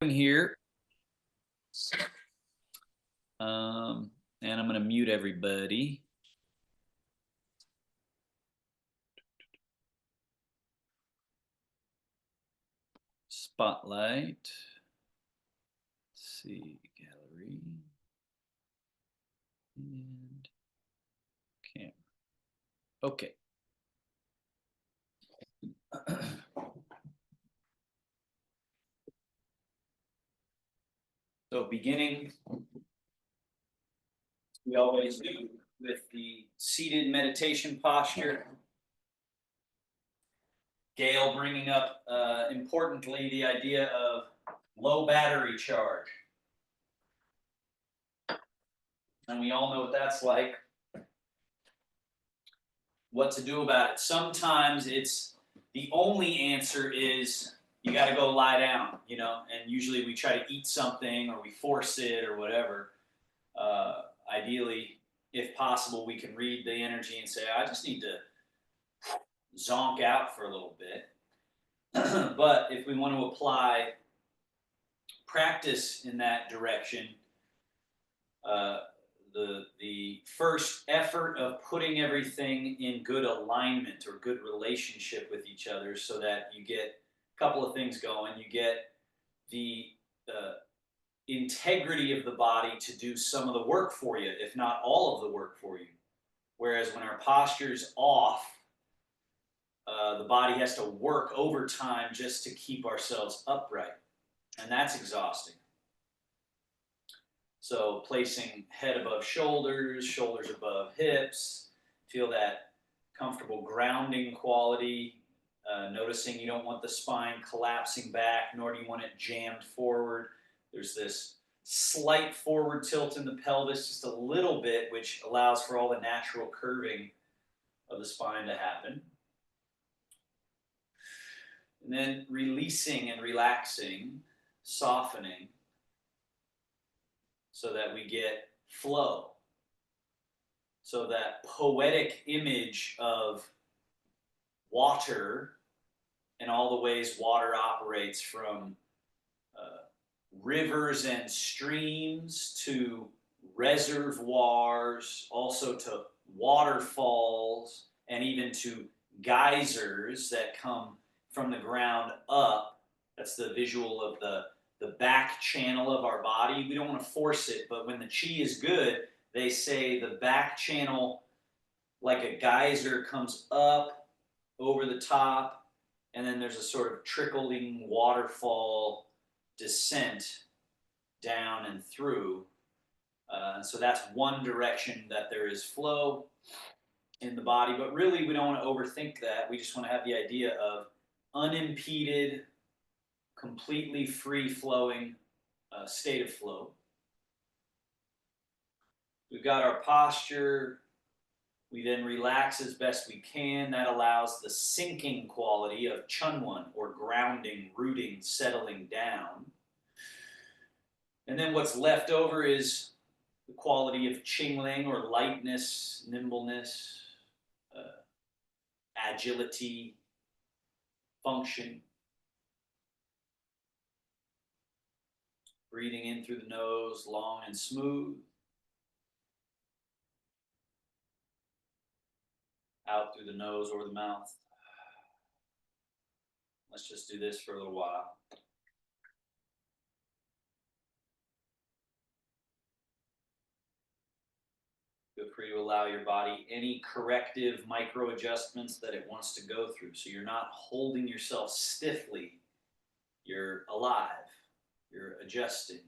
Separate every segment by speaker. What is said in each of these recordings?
Speaker 1: Here. And I'm going to mute everybody. Spotlight. Let's see, gallery. And camera. Okay. So beginning, we always do with the seated meditation posture. Gail bringing up, importantly, the idea of low battery charge. And we all know what that's like. What to do about it. Sometimes it's the only answer is you got to go lie down, and usually we try to eat something or we force it or whatever. Ideally, if possible, we can read the energy and say, I just need to zonk out for a little bit. But if we want to apply practice in that direction, the first effort of putting everything in good alignment or good relationship with each other so that you get a couple of things going. You get the integrity of the body to do some of the work for you, if not all of the work for you. Whereas when our posture's off, the body has to work overtime just to keep ourselves upright. And that's exhausting. So placing head above shoulders, shoulders above hips, feel that comfortable grounding quality, noticing you don't want the spine collapsing back, nor do you want it jammed forward. There's this slight forward tilt in the pelvis, just a little bit, which allows for all the natural curving of the spine to happen. And then releasing and relaxing, softening, so that we get flow. So that poetic image of water and all the ways water operates, from rivers and streams to reservoirs, also to waterfalls, and even to geysers that come from the ground up. That's the visual of the back channel of our body. We don't want to force it, but when the chi is good, they say the back channel, like a geyser, comes up over the top, and then there's a sort of trickling waterfall descent down and through. So that's one direction that there is flow in the body. But really, we don't want to overthink that. We just want to have the idea of unimpeded, completely free-flowing state of flow. We've got our posture. We then relax as best we can. That allows the sinking quality of chunwan, or grounding, rooting, settling down. And then what's left over is the quality of qingling, or lightness, nimbleness, agility, function. Breathing in through the nose, long and smooth. Out through the nose or the mouth. Let's just do this for a little while. Feel free to allow your body any corrective micro adjustments that it wants to go through. So you're not holding yourself stiffly. You're alive. You're adjusting.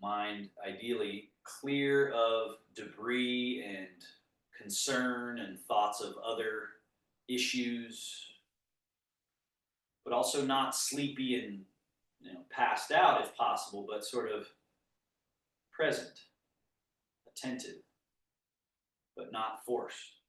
Speaker 1: Mind ideally clear of debris and concern and thoughts of other issues, but also not sleepy and passed out if possible, but sort of present, attentive, but not forced.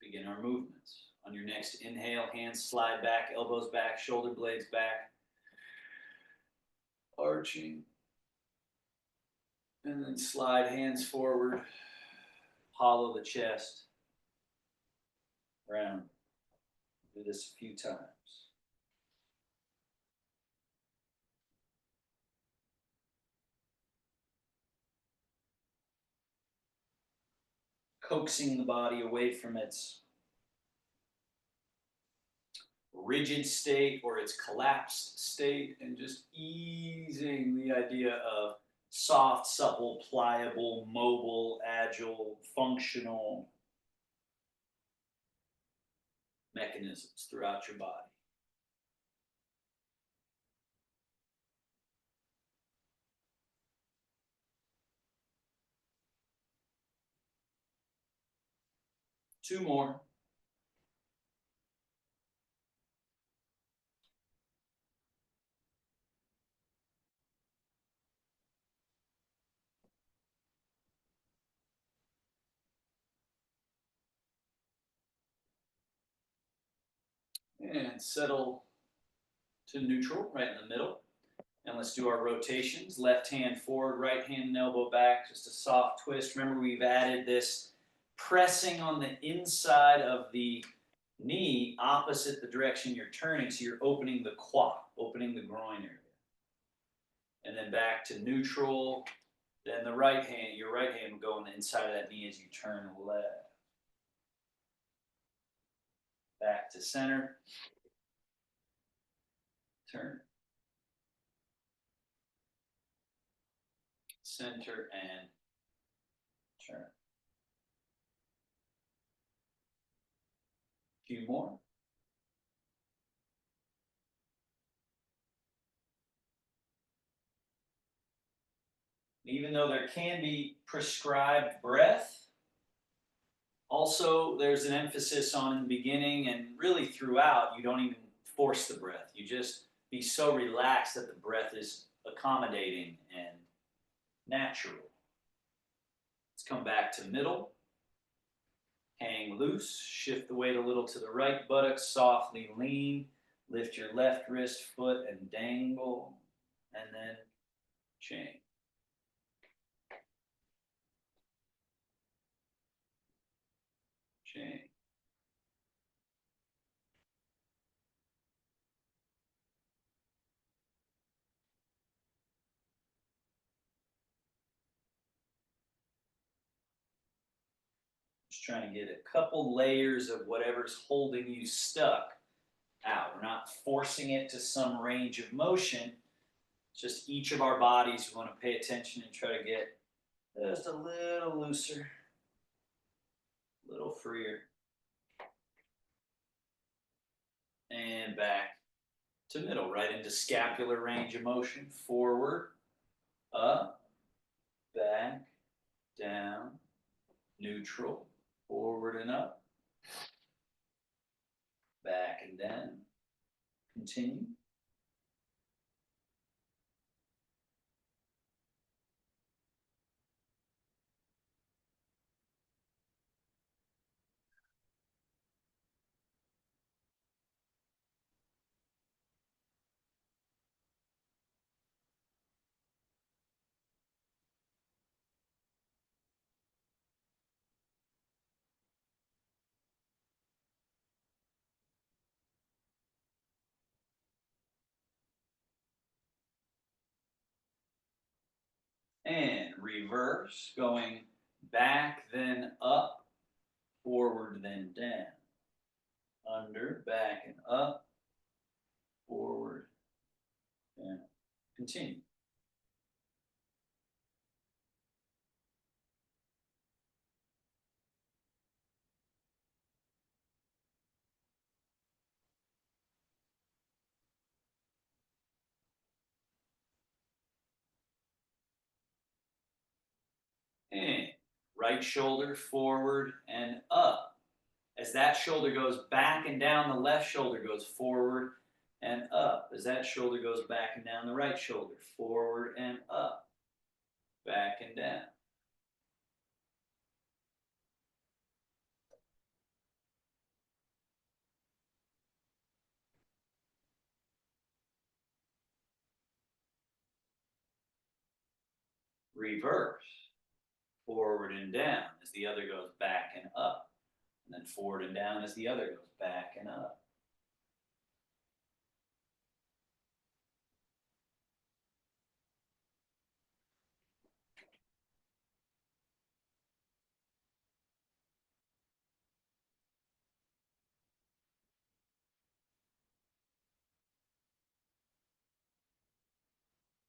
Speaker 1: Begin our movements. On your next inhale, hands slide back, elbows back, shoulder blades back, arching. And then slide hands forward, hollow the chest, round. Do this a few times. Coaxing the body away from its rigid state or its collapsed state, and just easing the idea of soft, supple, pliable, mobile, agile, functional mechanisms throughout your body. Two more. And settle to neutral, right in the middle. And let's do our rotations. Left hand forward, right hand and elbow back, just a soft twist. Remember, we've added this pressing on the inside of the knee opposite the direction you're turning, so you're opening the quad, opening the groin area. And then back to neutral. Then the right hand, your right hand will go on the inside of that knee as you turn left. Back to center. Turn. Center and turn. A few more. Even though there can be prescribed breath, also there's an emphasis on in the beginning and really throughout, you don't even force the breath. You just be so relaxed that the breath is accommodating and natural. Let's come back to middle. Hang loose, shift the weight a little to the right buttock, softly lean, lift your left wrist, foot, and dangle, and then chain. Chain. Just trying to get a couple layers of whatever's holding you stuck out. We're not forcing it to some range of motion. It's just each of our bodies, we want to pay attention and try to get just a little looser, a little freer. And back to middle, right into scapular range of motion. Forward, up, back, down, neutral, forward and up, back and down. Continue. And reverse, going back, then up, forward, then down. Under, back, and up, forward, down. Continue. And right shoulder forward and up. As that shoulder goes back and down, the left shoulder goes forward and up. As that shoulder goes back and down, the right shoulder forward and up, back and down. reverse, forward and down as the other goes back and up, and then forward and down as the other goes back and up.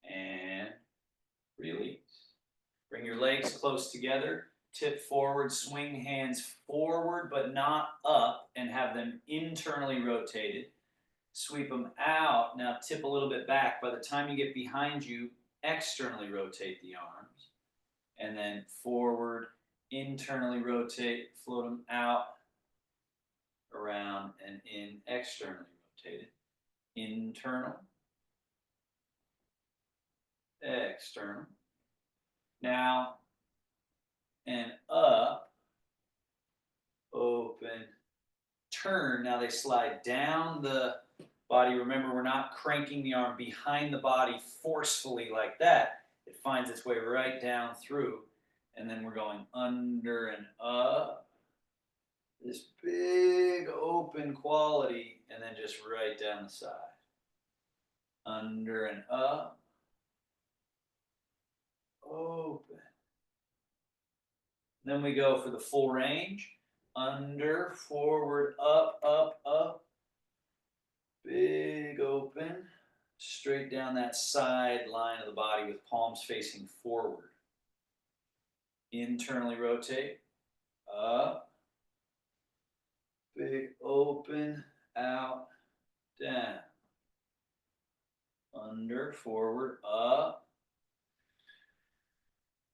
Speaker 1: And release. Bring your legs close together, tip forward, swing hands forward but not up, and have them internally rotated. Sweep them out. Now tip a little bit back. By the time you get behind you, externally rotate the arms. And then forward, internally rotate, float them out, around, and in, externally rotated. Internal, external. Now, and up, open, turn. Now they slide down the body. Remember, we're not cranking the arm behind the body forcefully like that. It finds its way right down through. And then we're going under and up. This big open quality, and then just right down the side. Under and up. Open. Then we go for the full range. Under, forward, up, up, up. Big open. Straight down that side line of the body with palms facing forward. Internally rotate. Up. Big open. Out. Down. Under, forward, up.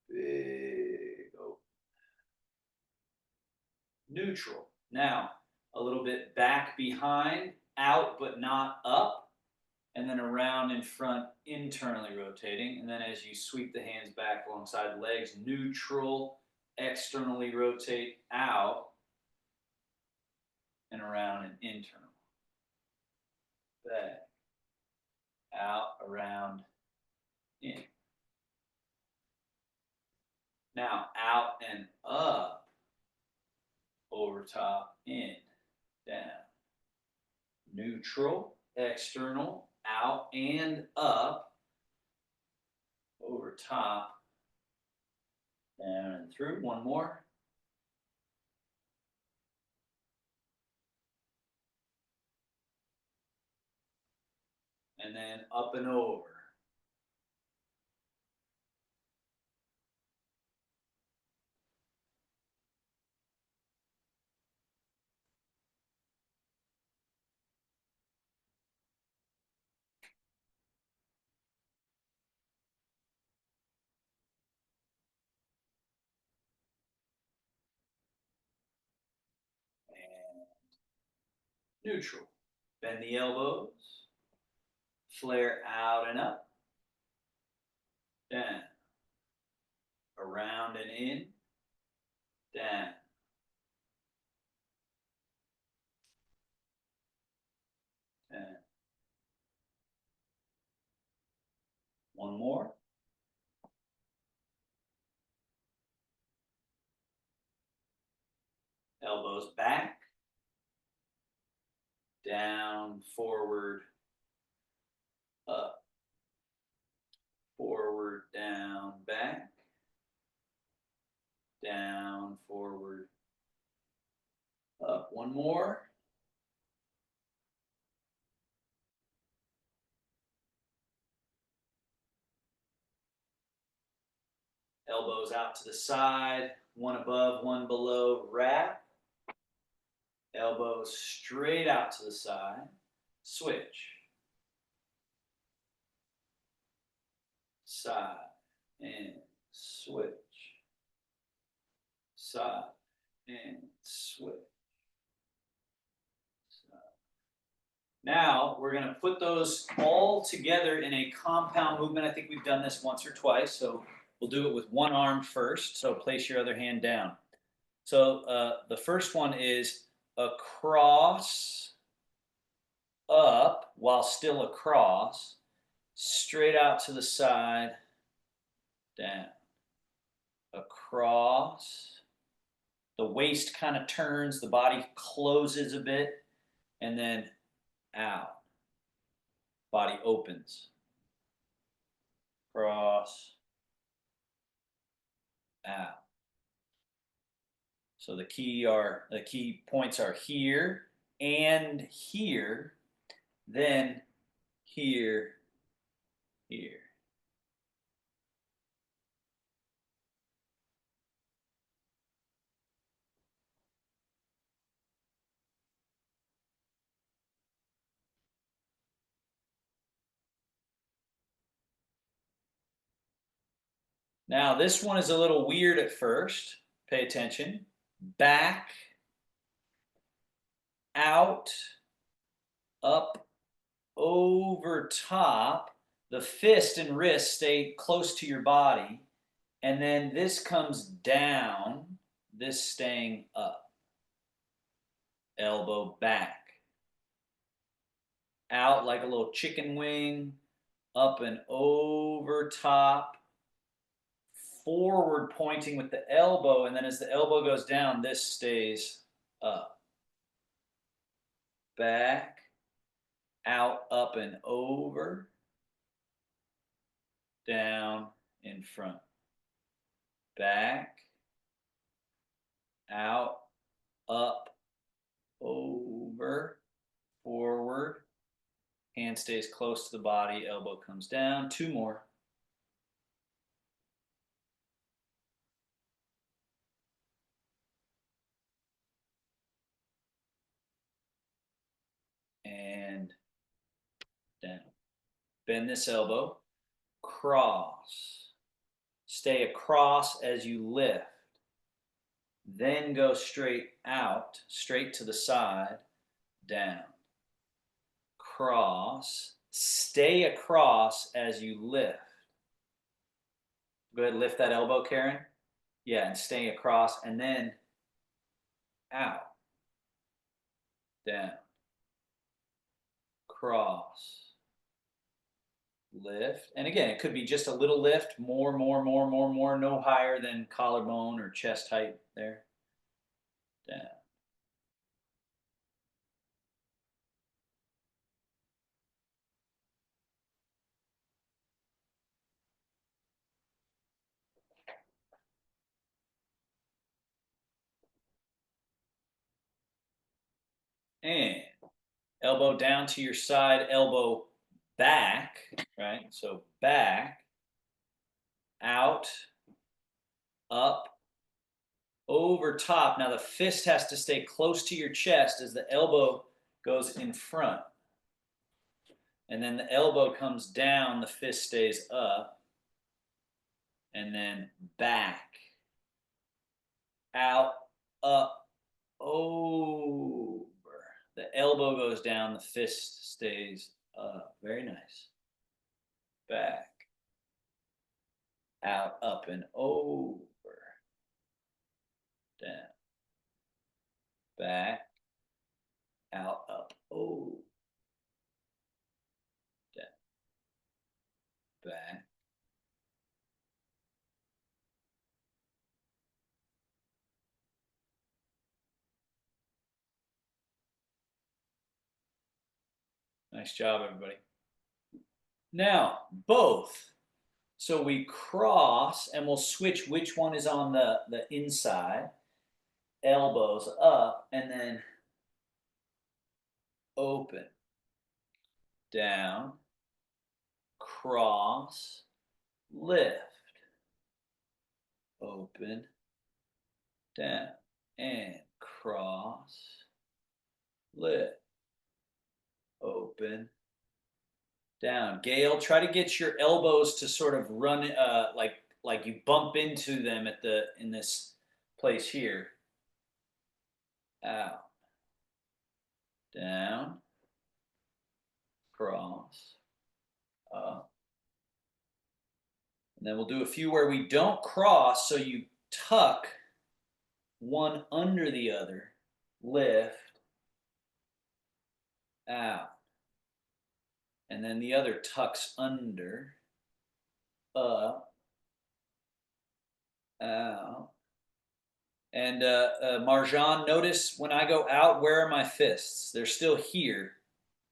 Speaker 1: Big open. Neutral. Now, a little bit back behind, out but not up, and then around in front, internally rotating. And then as you sweep the hands back alongside the legs, neutral, externally rotate out, and around and internal. Back, out, around, in. Now, out and up, over top, in, down. Neutral, external, out and up, over top, down and through. One more. And then up and over. And neutral. Bend the elbows. Flare out and up. Down. Around and in. Down. Down. One more. Elbows back. Down, forward, up. Forward, down, back. Down, forward, up. One more. Elbows out to the side, one above, one below, wrap. Elbows straight out to the side, switch. Side and switch. Side and switch. Side. Now we're going to put those all together in a compound movement. I think we've done this once or twice, so we'll do it with one arm first. So place your other hand down. So the first one is across, up, while still across, straight out to the side, down. across. The waist kind of turns, the body closes a bit, and then out. Body opens. Cross, out. So the key points are here and here, then here, here. Now this one is a little weird at first. Pay attention. Back, out, up, over top. The fist and wrist stay close to your body. And then this comes down, this staying up. Elbow back. Out like a little chicken wing, up and over top. Forward pointing with the elbow, and then as the elbow goes down, this stays up. Back, out, up and over, down, in front. Back, out, up, over, forward. Hand stays close to the body, elbow comes down. Two more. And down. Bend this elbow, cross. Stay across as you lift. Then go straight out, straight to the side, down. Cross. Stay across as you lift. Go ahead, lift that elbow, Karen. Yeah, and stay across, and then out, down, cross, lift. And again, it could be just a little lift, more, no higher than collarbone or chest height there. Down. And elbow down to your side, elbow back, right? So back, out, up, over top. Now the fist has to stay close to your chest as the elbow goes in front. And then the elbow comes down, the fist stays up. And then back, out, up, over. The elbow goes down, the fist stays up. Very nice. Back, out, up, and over. Down. Back, out, up, over. Down. Back. Nice job, everybody. Now, both. So we cross and we'll switch which one is on the inside. Elbows up and then open, down, cross, lift, open, down, and cross, lift, open, down. Gail, try to get your elbows to sort of run like you bump into them in this place here. Out, down, cross, up. And then we'll do a few where we don't cross, so you tuck one under the other, lift, out. And then the other tucks under, up, out. And Marjan, notice when I go out, where are my fists? They're still here,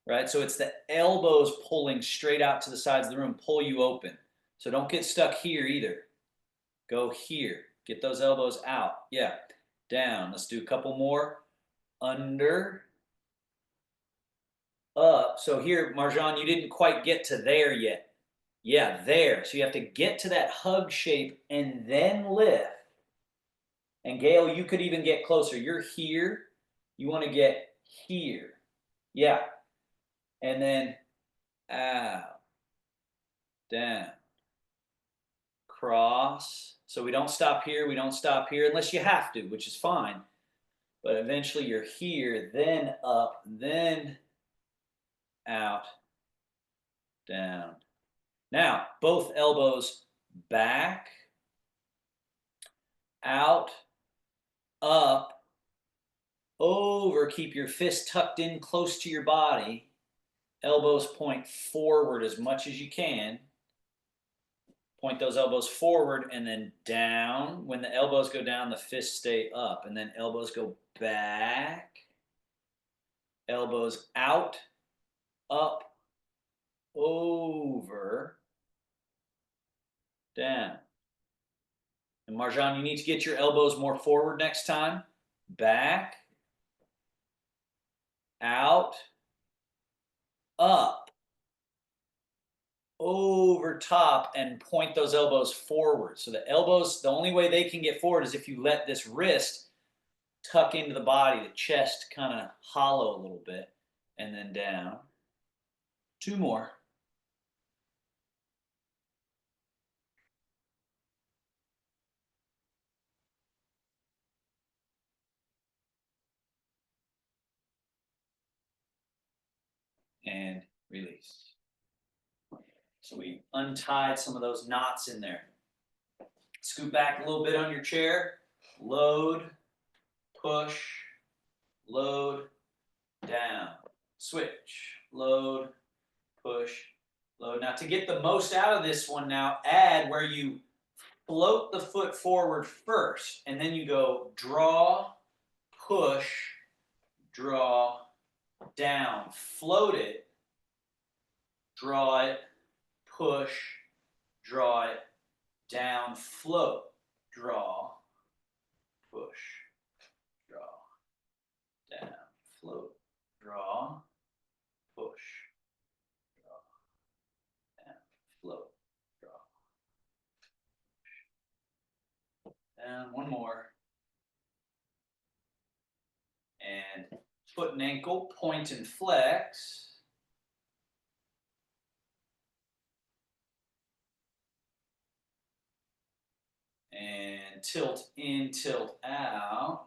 Speaker 1: right? So it's the elbows pulling straight out to the sides of the room, pull you open. So don't get stuck here either. Go here. Get those elbows out. Yeah. Down. Let's do a couple more. Under. Up. So here, Marjan, you didn't quite get to there yet. Yeah, there. So you have to get to that hug shape and then lift. And Gail, you could even get closer. You're here. You want to get here. Yeah. And then out. Down. Cross. So we don't stop here. We don't stop here unless you have to, which is fine. But eventually you're here, then up, then out, down. Now, both elbows back, out, up, over. Keep your fist tucked in close to your body. Elbows point forward as much as you can. Point those elbows forward and then down. When the elbows go down, the fists stay up. And then elbows go back. Elbows out, up, over, down. And Marjan, you need to get your elbows more forward next time. Back, out, up, over top, and point those elbows forward. So the elbows, the only way they can get forward is if you let this wrist tuck into the body, the chest kind of hollow a little bit, and then down. Two more. And release. So we untied some of those knots in there. Scoot back a little bit on your chair. Load, push, load, down. Switch, load, push, load. Now to get the most out of this one now, add where you float the foot forward first, and then you go draw, push, draw, down. Float it, draw it, push, draw it, down, float, draw, push, draw, down, float, draw, push, draw, down, float, draw, push. And one more. And foot and ankle, point and flex. And tilt in, tilt out.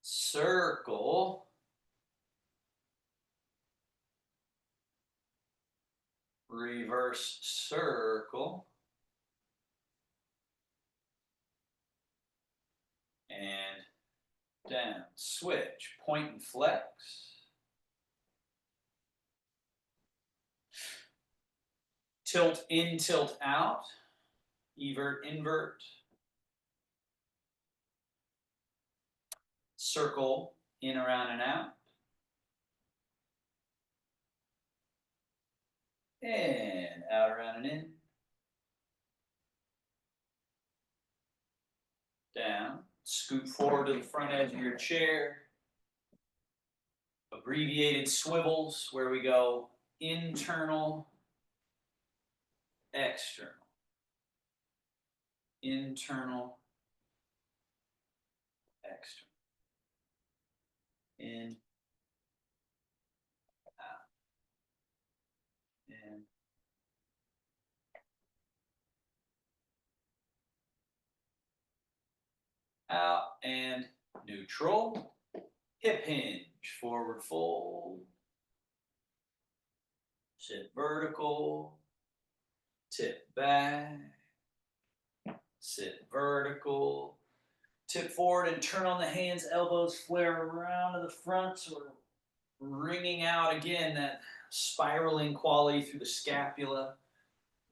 Speaker 1: Circle. Reverse circle. And down. Switch. Point and flex. Tilt in, tilt out. Evert, invert. Circle in, around, and out. And out, around, and in. Down. Scoot forward to the front edge of your chair. Abbreviated swivels where we go internal, external. Internal, external. In, out. In, out, and neutral. Hip hinge, forward fold. Sit vertical. Tip back. Sit vertical. Tip forward and turn on the hands, elbows flare around to the front, so we're wringing out again that spiraling quality through the scapula,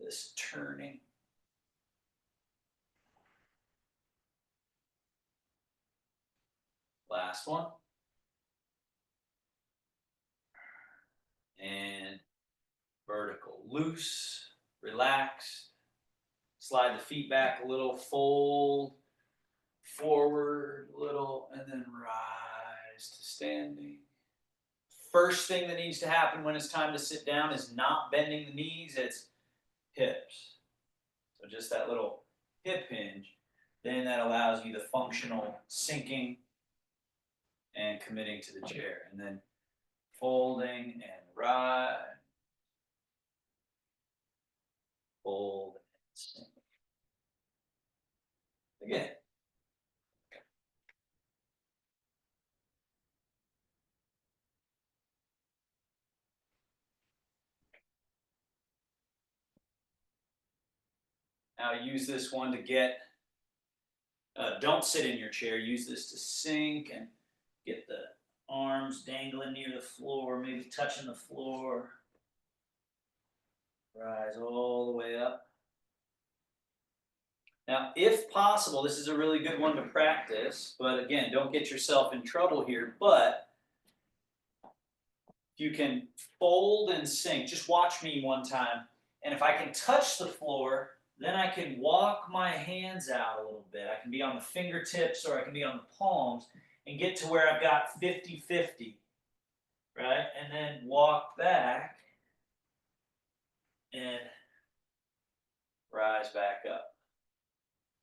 Speaker 1: this turning. Last one. And vertical. Loose, relaxed. Slide the feet back a little, fold forward a little, and then rise to standing. First thing that needs to happen when it's time to sit down is not bending the knees, it's hips. So just that little hip hinge. Then that allows you the functional sinking and committing to the chair. And then folding and rise. Fold and sink. Again. Now use this one to get, don't sit in your chair, use this to sink and get the arms dangling near the floor, maybe touching the floor. Rise all the way up. Now, if possible, this is a really good one to practice, but again, don't get yourself in trouble here, but you can fold and sink. Just watch me one time, and if I can touch the floor, then I can walk my hands out a little bit. I can be on the fingertips or I can be on the palms and get to where I've got 50-50, right? And then walk back and rise back up.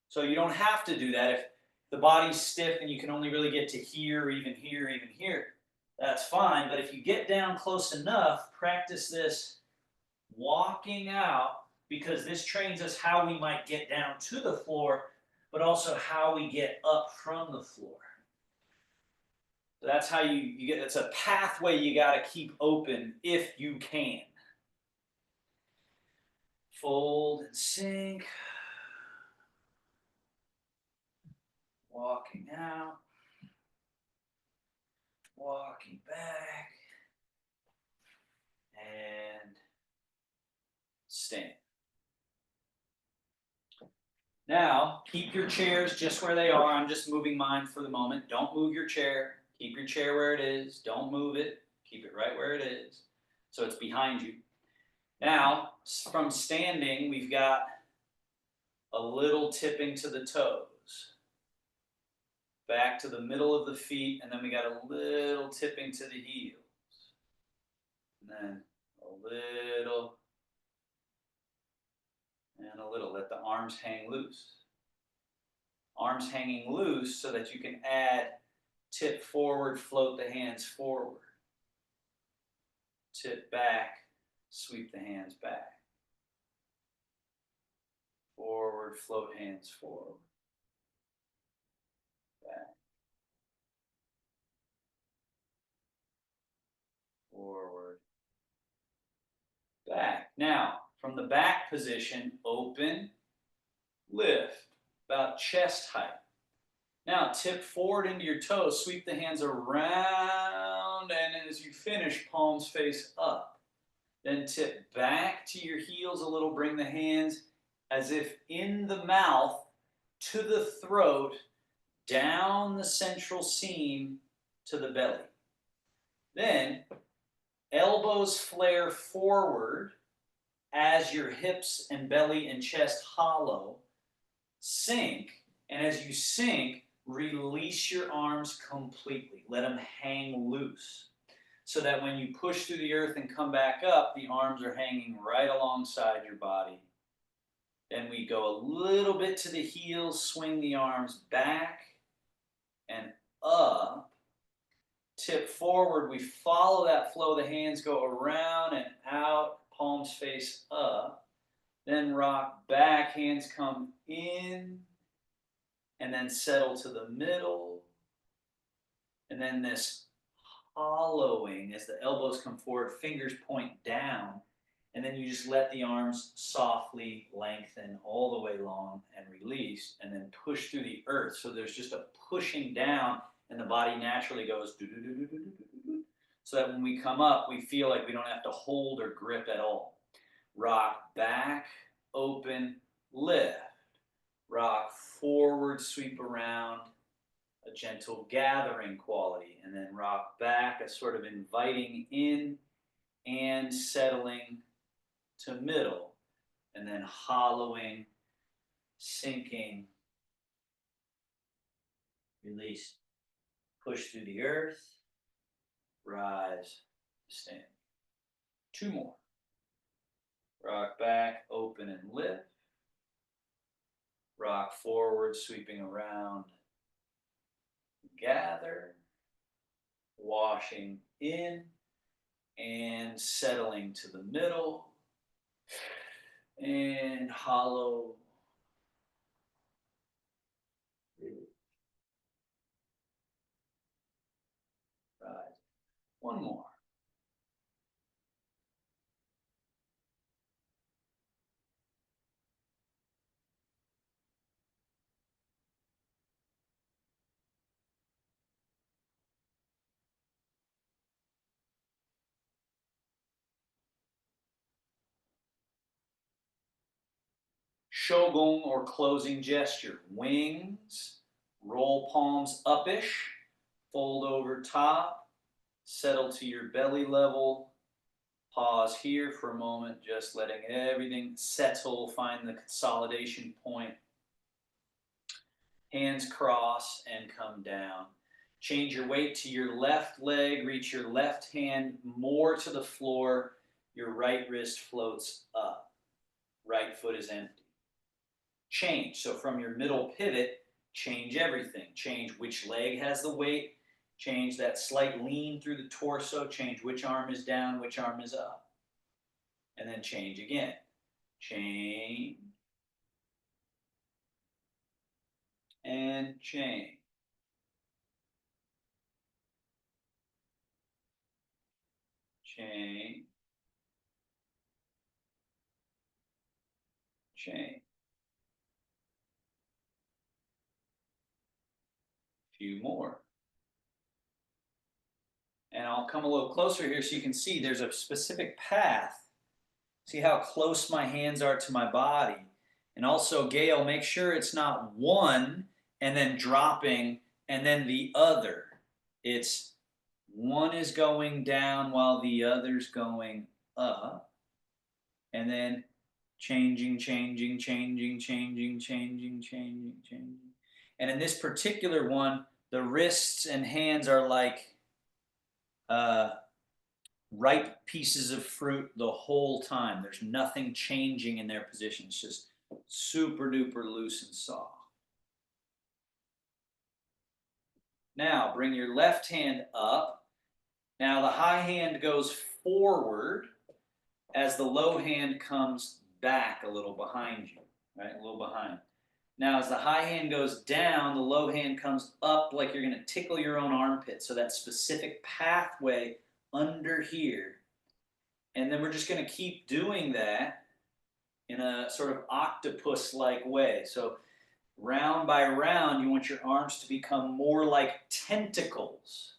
Speaker 1: So you don't have to do that. If the body's stiff and you can only really get to here, even here, even here, that's fine. But if you get down close enough, practice this walking out, because this trains us how we might get down to the floor, but also how we get up from the floor. So that's how you get, it's a pathway you got to keep open if you can. Fold and sink. Walking out. Walking back. And stand. Now, keep your chairs just where they are. I'm just moving mine for the moment. Don't move your chair. Keep your chair where it is. Don't move it. Keep it right where it is. So it's behind you. Now, from standing, we've got a little tipping to the toes. Back to the middle of the feet, and then we got a little tipping to the heels. And then a little and a little. Let the arms hang loose. Arms hanging loose so that you can add tip forward, float the hands forward. Tip back, sweep the hands back. Forward, float hands forward. Back. Forward. Back. Now, from the back position, open, lift, about chest height. Now, tip forward into your toes, sweep the hands around, and as you finish, palms face up. Then tip back to your heels a little, bring the hands as if in the mouth to the throat, down the central seam to the belly. Then, elbows flare forward as your hips and belly and chest hollow. Sink, and as you sink, release your arms completely. Let them hang loose, so that when you push through the earth and come back up, the arms are hanging right alongside your body. Then we go a little bit to the heels, swing the arms back and up. Tip forward, we follow that flow. The hands go around and out, palms face up. Then rock back, hands come in, and then settle to the middle. And then this hollowing as the elbows come forward, fingers point down, and then you just let the arms softly lengthen all the way long and release, and then push through the earth. So there's just a pushing down, and the body naturally goes do-do-do-do-do-do-do-do, so that when we come up, we feel like we don't have to hold or grip at all. Rock back, open, lift. Rock forward, sweep around, a gentle gathering quality, and then rock back, a sort of inviting in and settling to middle, and then hollowing, sinking, release, push through the earth, rise, stand. Two more. Rock back, open and lift. Rock forward, sweeping around. Gather, washing in and settling to the middle. And hollow. Rise. One more. Shogun or closing gesture. Wings, roll palms upish, fold over top, settle to your belly level. Pause here for a moment, just letting everything settle, find the consolidation point. Hands cross and come down. Change your weight to your left leg, reach your left hand more to the floor, your right wrist floats up. Right foot is empty. Change. So from your middle pivot, change everything. Change which leg has the weight, change that slight lean through the torso, change which arm is down, which arm is up. And then change again. Change. And change. Change. Change. Few more. And I'll come a little closer here so you can see there's a specific path. See how close my hands are to my body. And also, Gail, make sure it's not one and then dropping and then the other. It's one is going down while the other's going up. And then changing, changing, changing, changing, changing, changing, changing. And in this particular one, the wrists and hands are like ripe pieces of fruit the whole time. There's nothing changing in their position. It's just super duper loose and soft. Now bring your left hand up. Now the high hand goes forward as the low hand comes back a little behind you, right? A little behind. Now as the high hand goes down, the low hand comes up like you're going to tickle your own armpit. So that specific pathway under here. And then we're just going to keep doing that in a sort of octopus-like way. So round by round, you want your arms to become more like tentacles,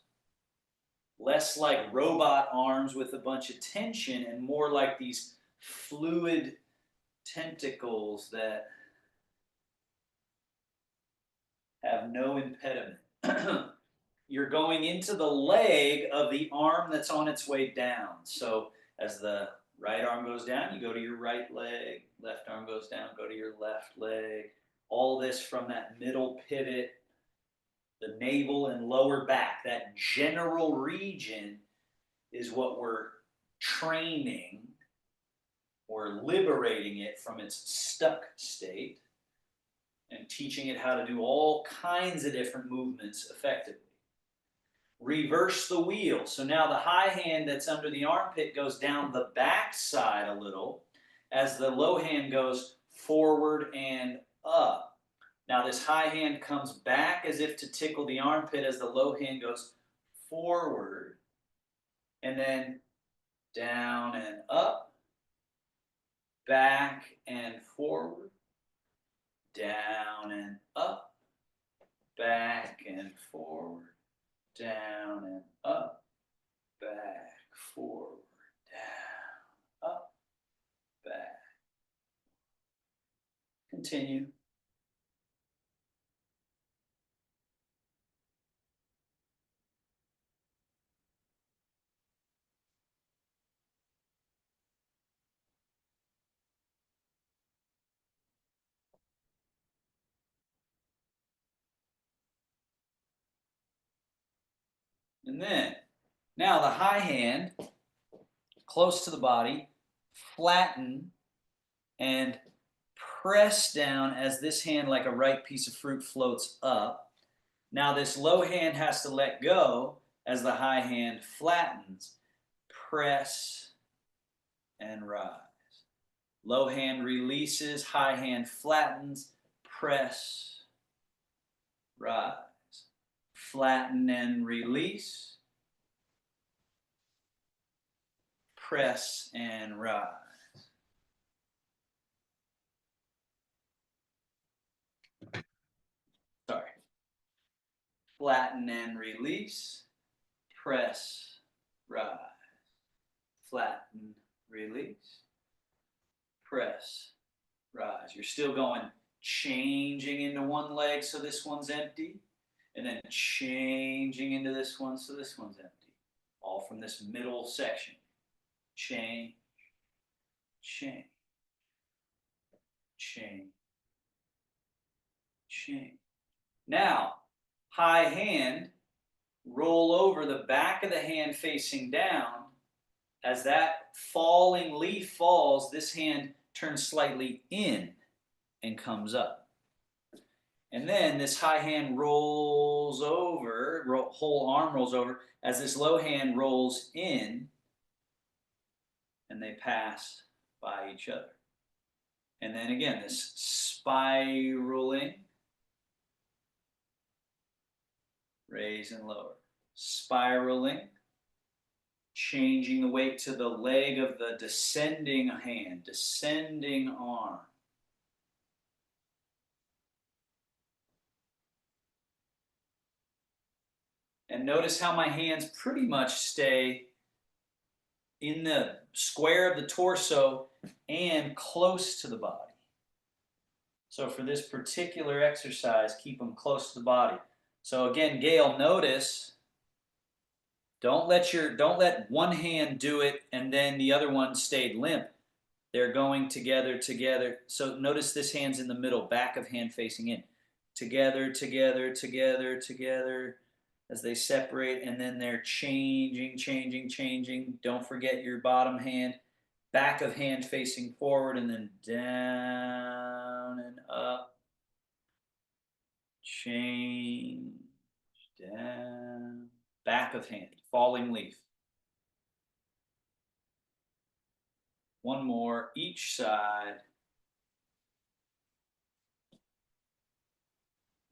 Speaker 1: less like robot arms with a bunch of tension, and more like these fluid tentacles that have no impediment. You're going into the leg of the arm that's on its way down. So as the right arm goes down, you go to your right leg. Left arm goes down, go to your left leg. All this from that middle pivot, the navel and lower back. That general region is what we're training or liberating it from its stuck state and teaching it how to do all kinds of different movements effectively. Reverse the wheel. So now the high hand that's under the armpit goes down the back side a little as the low hand goes forward and up. Now this high hand comes back as if to tickle the armpit as the low hand goes forward and then down and up, back and forward, down and up, back and forward, down and up, back, forward, down, up, back. Continue. And then, now the high hand, close to the body, flatten and press down as this hand, like a ripe piece of fruit, floats up. Now this low hand has to let go as the high hand flattens. Press and rise. Low hand releases, high hand flattens, press, rise. Flatten and release, press and rise. Sorry. Flatten and release, press, rise. Flatten, release, press, rise. You're still going changing into one leg so this one's empty, and then changing into this one so this one's empty. All from this middle section. Change, change, change, change. Now, high hand, roll over the back of the hand facing down. As that falling leaf falls, this hand turns slightly in and comes up. And then this high hand rolls over, whole arm rolls over, as this low hand rolls in, and they pass by each other. And then again, this spiraling, raise and lower, spiraling, changing the weight to the leg of the descending hand, descending arm. And notice how my hands pretty much stay in the square of the torso and close to the body. So for this particular exercise, keep them close to the body. So again, Gail, notice, don't let one hand do it and then the other one stayed limp. They're going together, together. So notice this hand's in the middle, back of hand facing in. Together, together, together, together, as they separate, and then they're changing, changing, changing. Don't forget your bottom hand, back of hand facing forward, and then down and up. Change, down, back of hand, falling leaf. One more, each side.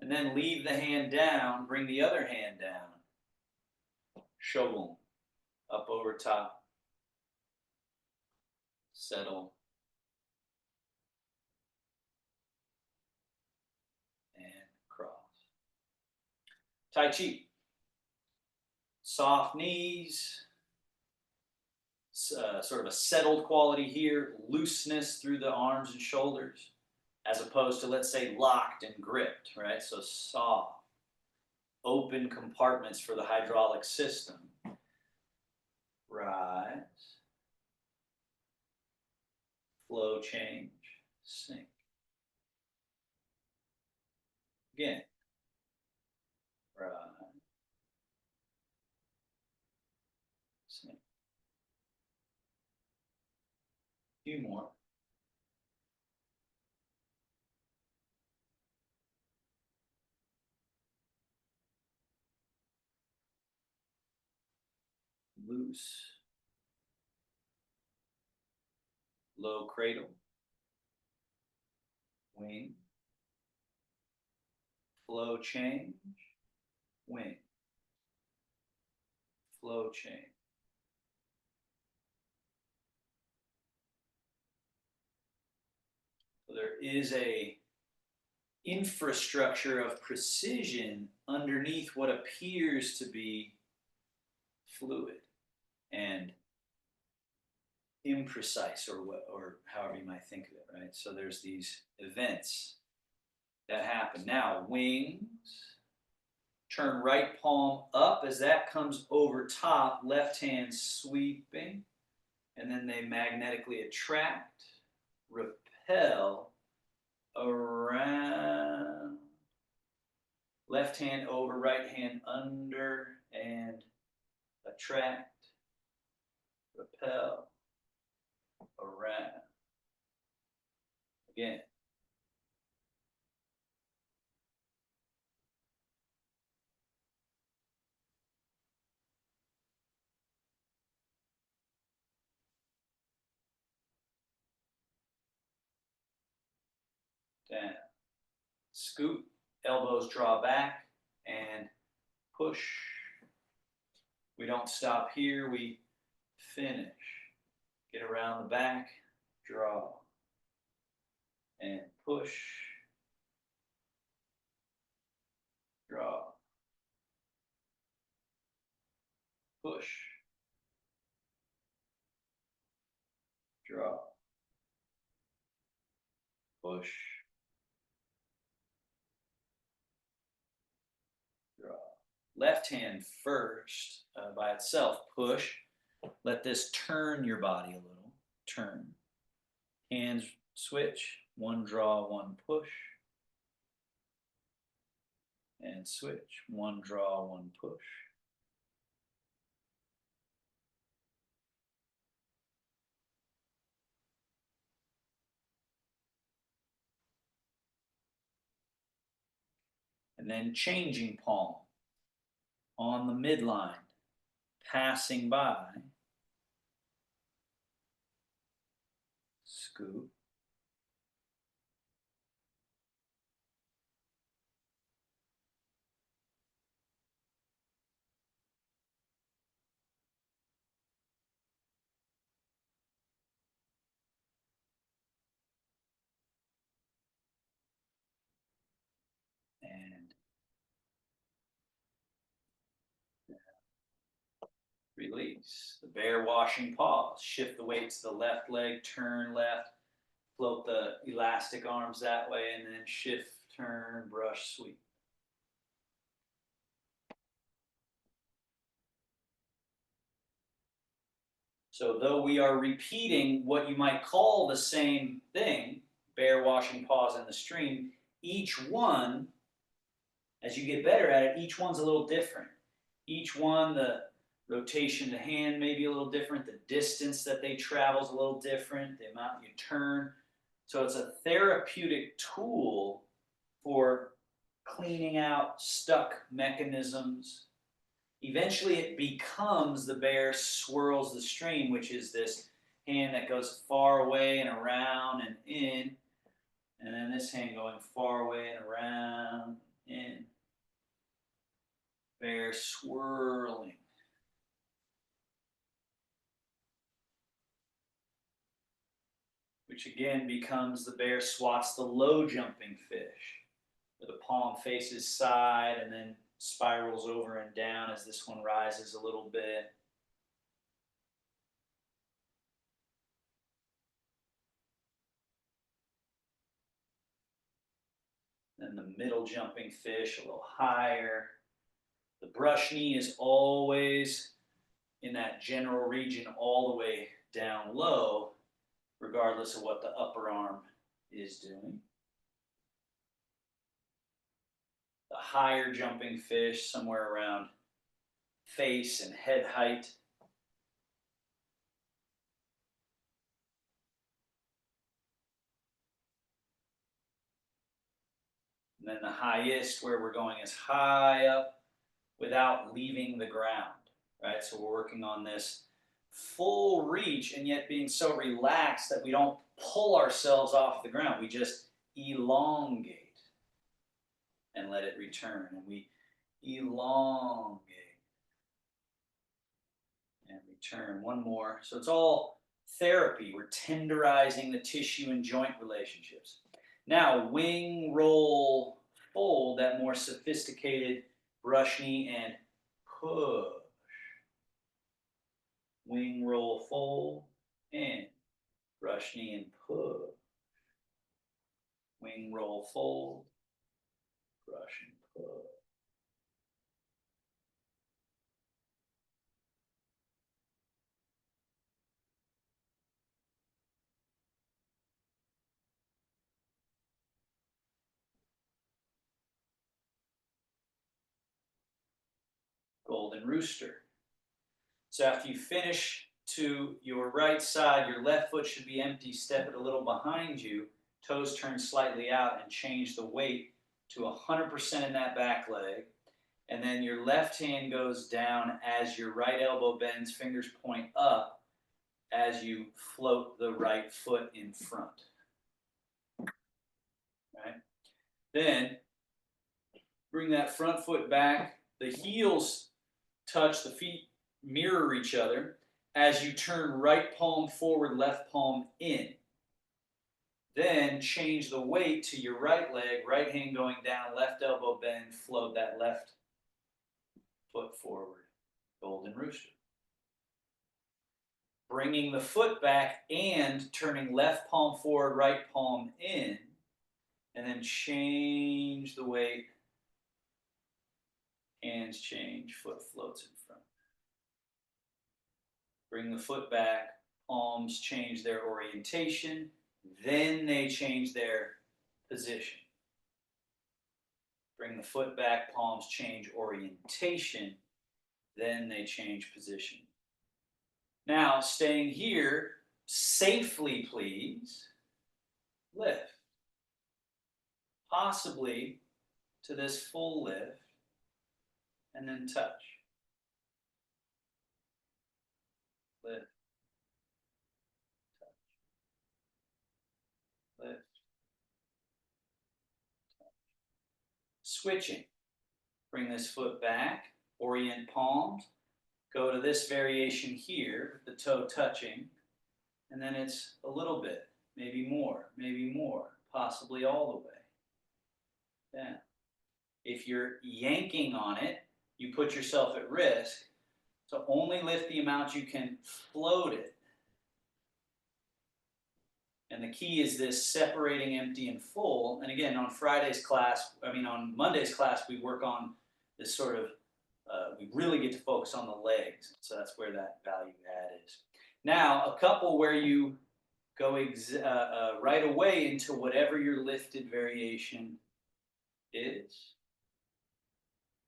Speaker 1: And then leave the hand down, bring the other hand down. Shogun, up over top. Settle. And cross. Tai Chi. Soft knees. Sort of a settled quality here. Looseness through the arms and shoulders. As opposed to, let's say, locked and gripped, right? So soft. Open compartments for the hydraulic system. Rise. Flow change. Sink. Again. Rise. Sink. A few more. Loose. Low cradle. Wing. Flow change. Wing. Flow change. So there is a infrastructure of precision underneath what appears to be fluid and imprecise, or however you might think of it, right? So there's these events that happen. Now, wings, turn right palm up as that comes over top, left hand sweeping, and then they magnetically attract, repel, around, left hand over, right hand under, and retract, repel, around. Again. Down. Scoop, elbows draw back, and push. We don't stop here, we finish. Get around the back, draw, and push, draw, push, draw, push, draw. Left hand first by itself, push. Let this turn your body a little, turn. Hands switch, one draw, one push. And switch, one draw, one push. And then changing palm on the midline, passing by, scoop, and release. The bear washing paws. Shift the weight to the left leg, turn left, float the elastic arms that way, and then shift, turn, brush, sweep. So though we are repeating what you might call the same thing, bear washing paws in the stream, each one, as you get better at it, each one's a little different. Each one, the rotation to hand may be a little different, the distance that they travel is a little different, the amount you turn. So it's a therapeutic tool for cleaning out stuck mechanisms. Eventually it becomes the bear swirls the stream, which is this hand that goes far away and around and in, and then this hand going far away and around, in. Bear swirling. Which again becomes the bear swats the low jumping fish, where the palm faces side and then spirals over and down as this one rises a little bit. Then the middle jumping fish a little higher. The brush knee is always in that general region all the way down low, regardless of what the upper arm is doing. The higher jumping fish, somewhere around face and head height. And then the highest, where we're going as high up without leaving the ground, right? So we're working on this full reach and yet being so relaxed that we don't pull ourselves off the ground. We just elongate and let it return. And we elongate and return. One more. So it's all therapy. We're tenderizing the tissue and joint relationships. Now, wing, roll, fold, that more sophisticated brush knee and push. Wing, roll, fold, and brush knee and push. Wing, roll, fold, brush and push. Golden rooster. So after you finish to your right side, your left foot should be empty. Step it a little behind you. Toes turn slightly out and change the weight to 100% in that back leg. And then your left hand goes down as your right elbow bends, fingers point up as you float the right foot in front. Right? Then bring that front foot back. The heels touch, the feet mirror each other as you turn right palm forward, left palm in. Then change the weight to your right leg, right hand going down, left elbow bend, float that left foot forward. Golden rooster. Bringing the foot back and turning left palm forward, right palm in, and then change the weight. Hands change, foot floats in front. Bring the foot back, palms change their orientation, then they change their position. Bring the foot back, palms change orientation, then they change position. Now, staying here, safely please, lift. Possibly to this full lift, and then touch. Lift. Touch. Lift. Touch. Switching. Bring this foot back, orient palms, go to this variation here, the toe touching, and then it's a little bit, maybe more, possibly all the way down. If you're yanking on it, you put yourself at risk, so only lift the amount you can float it. And the key is this separating empty and full. And again, on Monday's class, we work on this sort of, we really get to focus on the legs. So that's where that value add is. Now, a couple where you go right away into whatever your lifted variation is.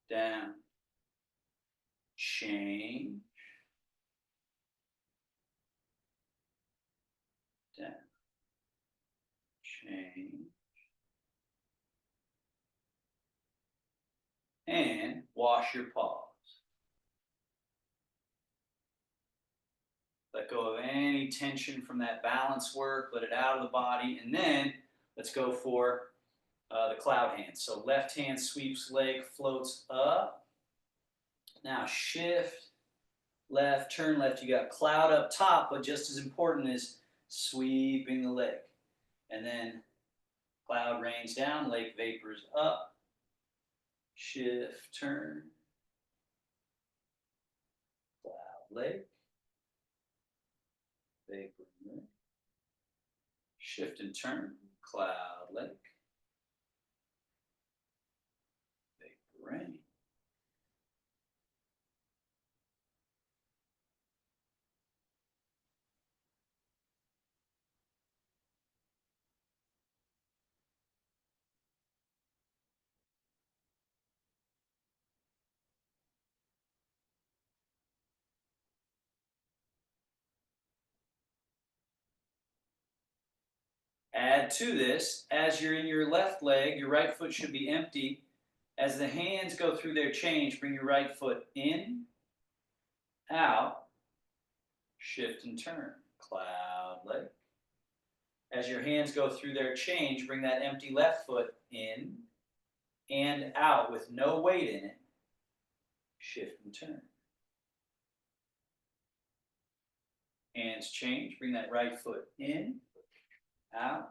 Speaker 1: Down. Change. Down. Change. And wash your paws. Let go of any tension from that balance work, let it out of the body, and then let's go for the cloud hand. So left hand sweeps leg, floats up. Now shift, left, turn left. You got cloud up top, but just as important is sweeping the leg. And then cloud rains down, lake vapors up. Shift, turn. Cloud, lake. Vapor, rain. Shift and turn. Cloud, lake. Vapor, rain. Add to this, as you're in your left leg, your right foot should be empty. As the hands go through their change, bring your right foot in, out, shift and turn, cloud leg. As your hands go through their change, bring that empty left foot in and out with no weight in it, shift and turn. Hands change, bring that right foot in, out,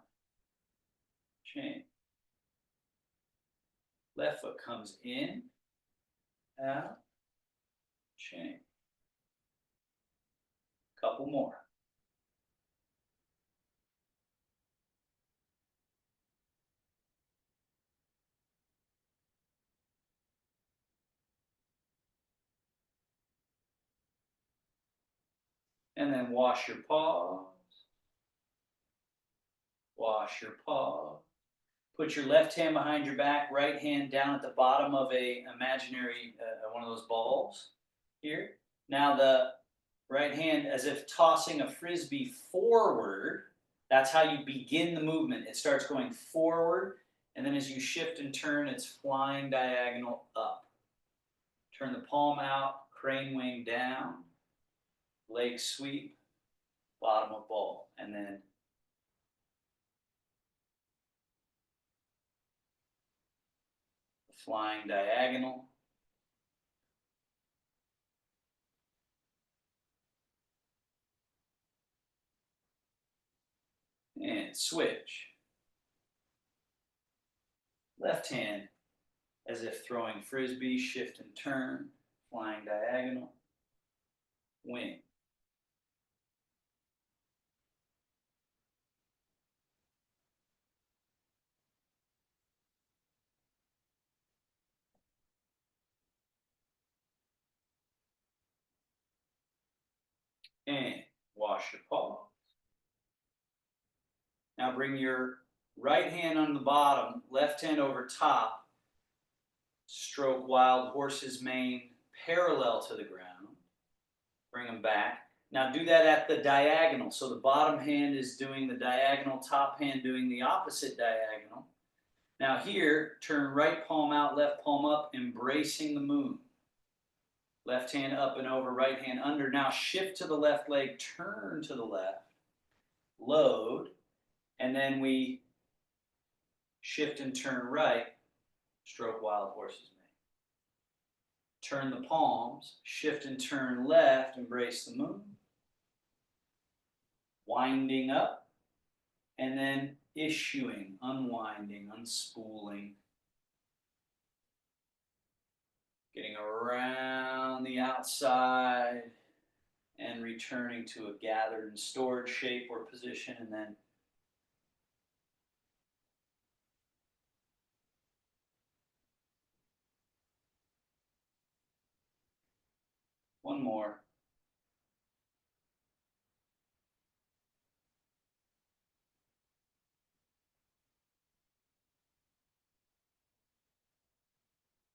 Speaker 1: change. Left foot comes in, out, change. Couple more. And then wash your paws. Wash your paws. Put your left hand behind your back, right hand down at the bottom of a imaginary, one of those balls here. Now the Right hand as if tossing a frisbee forward. That's how you begin the movement. It starts going forward, and then as you shift and turn, it's flying diagonal up. Turn the palm out, crane wing down, leg sweep, bottom of ball, and then flying diagonal. And switch. Left hand as if throwing frisbee, shift and turn, flying diagonal, wing. And wash your paw. Now bring your right hand on the bottom, left hand over top, stroke wild horse's mane parallel to the ground. Bring them back. Now do that at the diagonal. So the bottom hand is doing the diagonal, top hand doing the opposite diagonal. Now here, turn right palm out, left palm up, embracing the moon. Left hand up and over, right hand under. Now shift to the left leg, turn to the left, load, and then we shift and turn right, stroke wild horse's mane. Turn the palms, shift and turn left, embrace the moon. Winding up, and then issuing, unwinding, unspooling. Getting around the outside and returning to a gathered and stored shape or position, and then one more.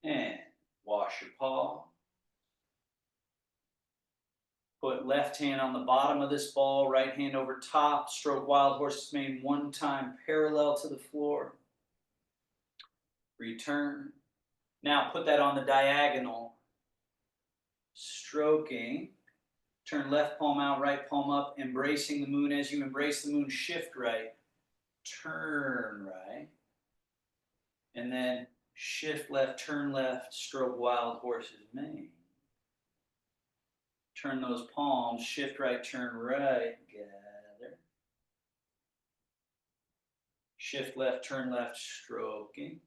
Speaker 1: And wash your paw. Put left hand on the bottom of this ball, right hand over top, stroke wild horse's mane one time parallel to the floor. Return. Now put that on the diagonal, stroking. Turn left palm out, right palm up, embracing the moon. As you embrace the moon, shift right, turn right, and then shift left, turn left, stroke wild horse's mane. Turn those palms, shift right, turn right, gather. Shift left, turn left, stroking.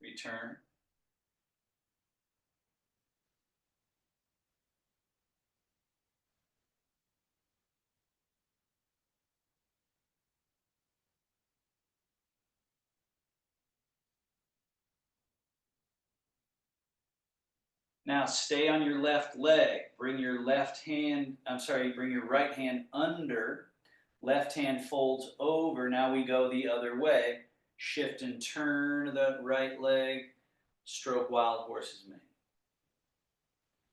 Speaker 1: Return. Now stay on your left leg. Bring your bring your right hand under. Left hand folds over. Now we go the other way. Shift and turn the right leg. Stroke wild horse's mane.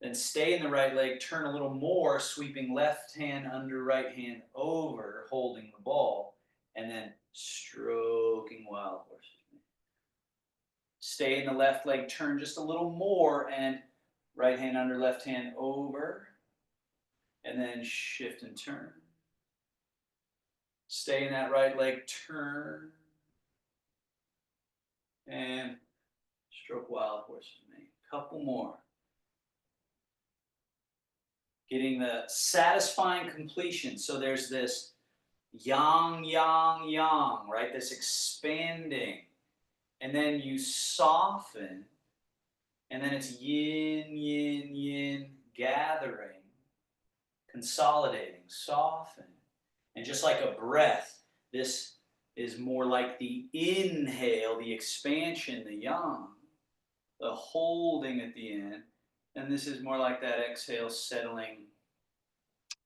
Speaker 1: Then stay in the right leg, turn a little more, sweeping left hand under, right hand over, holding the ball, and then stroking wild horse's mane. Stay in the left leg, turn just a little more, and right hand under, left hand over, and then shift and turn. Stay in that right leg, turn, and stroke wild horse's mane. Couple more. Getting the satisfying completion. So there's this yang, yang, yang, right? This expanding. And then you soften. And then it's yin, yin, yin, gathering, consolidating, soften. And just like a breath, this is more like the inhale, the expansion, the yang, the holding at the end. And this is more like that exhale, settling,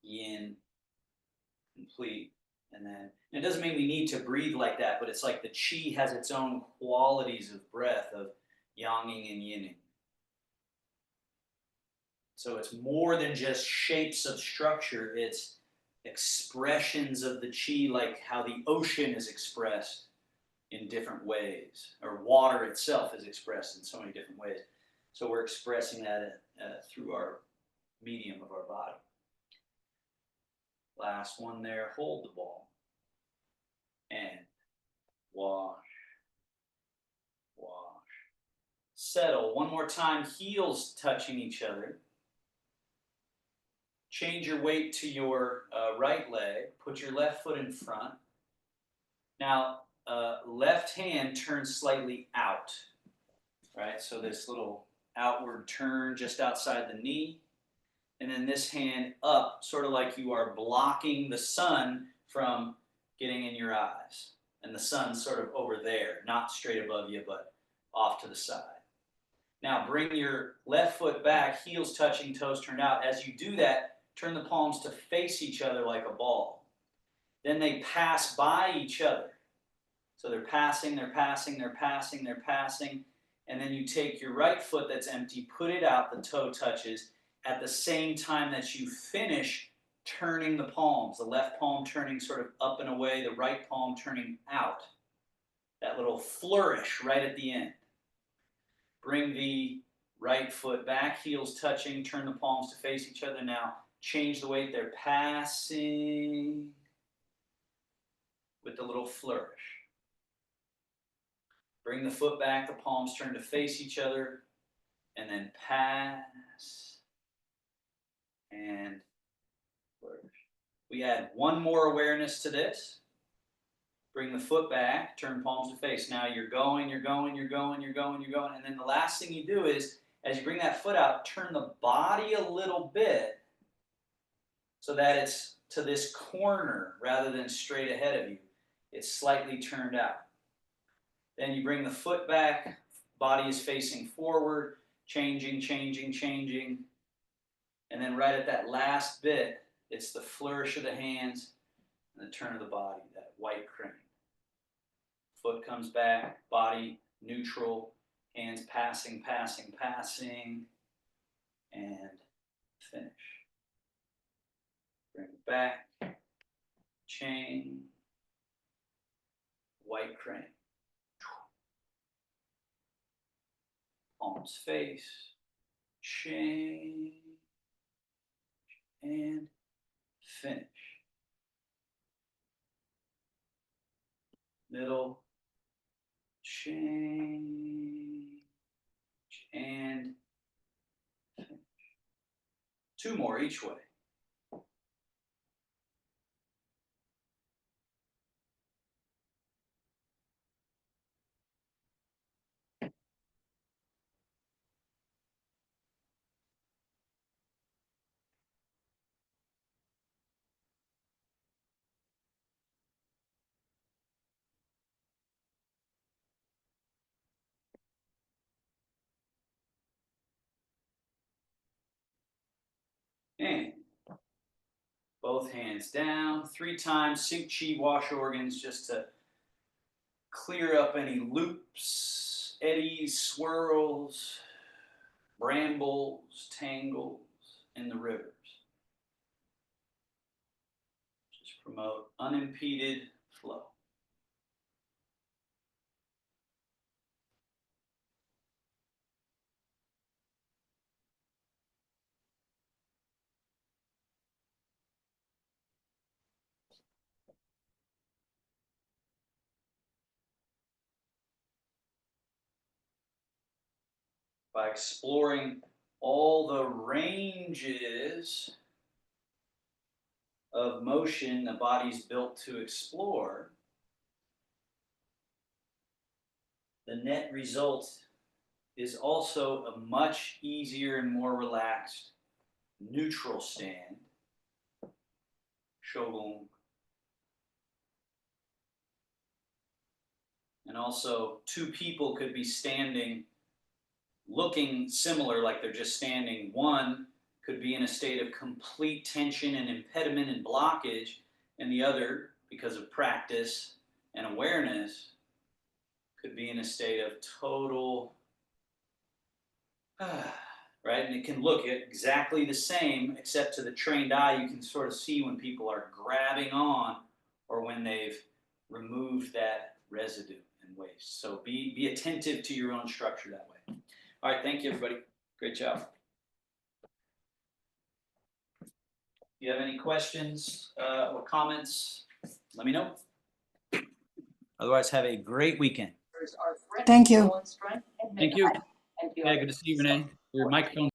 Speaker 1: yin, complete. And then it doesn't mean we need to breathe like that, but it's like the chi has its own qualities of breath, of yanging and yinning. So it's more than just shapes of structure, it's expressions of the chi, like how the ocean is expressed in different ways, or water itself is expressed in so many different ways. So we're expressing that through our medium of our body. Last one there, hold the ball. And wash, wash. Settle. One more time, heels touching each other. Change your weight to your right leg. Put your left foot in front. Now, left hand turns slightly out. Right? So this little outward turn just outside the knee. And then this hand up, sort of like you are blocking the sun from getting in your eyes. And the sun's sort of over there, not straight above you, but off to the side. Now bring your left foot back, heels touching, toes turned out. As you do that, turn the palms to face each other like a ball. Then they pass by each other. So they're passing, they're passing, they're passing, they're passing. And then you take your right foot that's empty, put it out, the toe touches, at the same time that you finish turning the palms. The left palm turning sort of up and away, the right palm turning out. That little flourish right at the end. Bring the right foot back, heels touching, turn the palms to face each other now. Change the weight, they're passing with the little flourish. Bring the foot back, the palms turn to face each other, and then pass and flourish. We add one more awareness to this. Bring the foot back, turn palms to face. Now you're going, you're going, you're going, you're going, you're going. And then the last thing you do is, as you bring that foot out, turn the body a little bit so that it's to this corner rather than straight ahead of you. It's slightly turned out. Then you bring the foot back, body is facing forward, changing, changing, changing. And then right at that last bit, it's the flourish of the hands and the turn of the body, that white crane. Foot comes back, body neutral, hands passing, passing, passing, and finish. Bring it back, chain, white crane. Palms face, change, and finish. Middle, change, and finish. Two more each way. And both hands down, 3 times, sync chi, wash organs, just to clear up any loops, eddies, swirls, brambles, tangles in the rivers. Just promote unimpeded flow. By exploring all the ranges of motion the body's built to explore, the net result is also a much easier and more relaxed neutral stand, shogun. And also, 2 people could be standing looking similar, like they're just standing. One could be in a state of complete tension and impediment and blockage, and the other, because of practice and awareness, could be in a state of total right? And it can look exactly the same, except to the trained eye, you can sort of see when people are grabbing on or when they've removed that residue and waste. So be attentive to your own structure that way. All right, thank you, everybody. Great job. If you have any questions or comments, let me know. Otherwise, have a great weekend.
Speaker 2: Thank you.
Speaker 1: Thank you. Yeah, good to see you, Renee. Your microphone